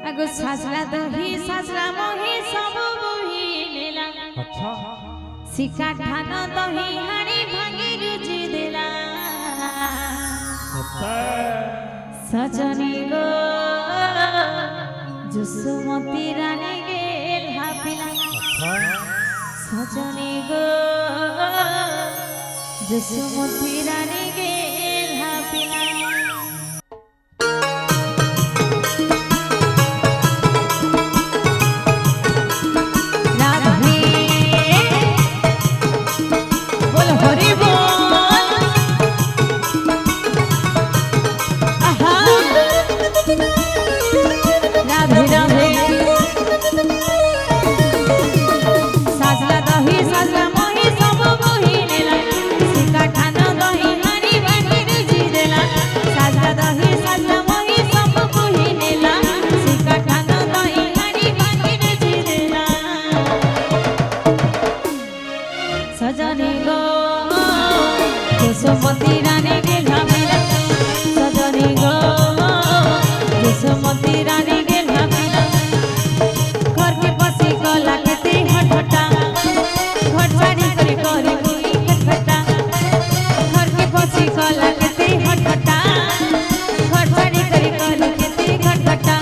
अगो सासरा दही सासरा मोही सब बोही लेला। अच्छा सिक्का ठान दही हाणी भांगी रुचि देला। सजनी गो जुसुमती रानी गेल हापिला। सजनी गो जुसुमती रानी गेल हापिला। सजनी गो जुसुमती रानी गेल हापिला। सजनी गो जुसुमती रानी गेल हापिला। घर के पसी गला केते हटहटा घर छाड़ी करे करे कोई खटखटा। घर के पसी गला केते हटहटा घर छाड़ी करे करे केते खटखटा।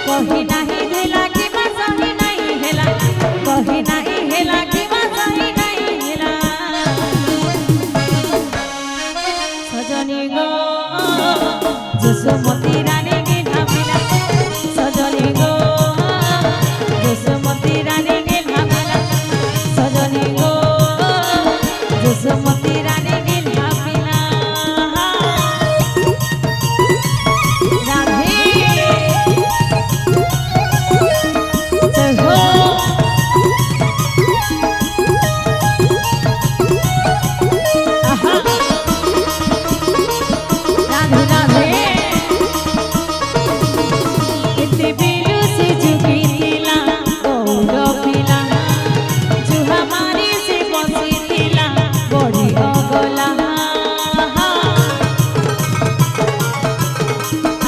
कहि नाही भेला कि बा सही नाही भेला। कहि नाही भेला कि बा सही नाही भेला। सजनी गो जुसुमती रानी गेल हापिला। सजनी गो जुसुमती रानी गेल हापिला। सजनी गो जुसुमती रानी गेल हापिला। राधे जय हो। राधे राधे इते बिलु से जुगी थिला गौर पिला। जुहा मारी से बसी थिला बड़ी अगला।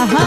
आहा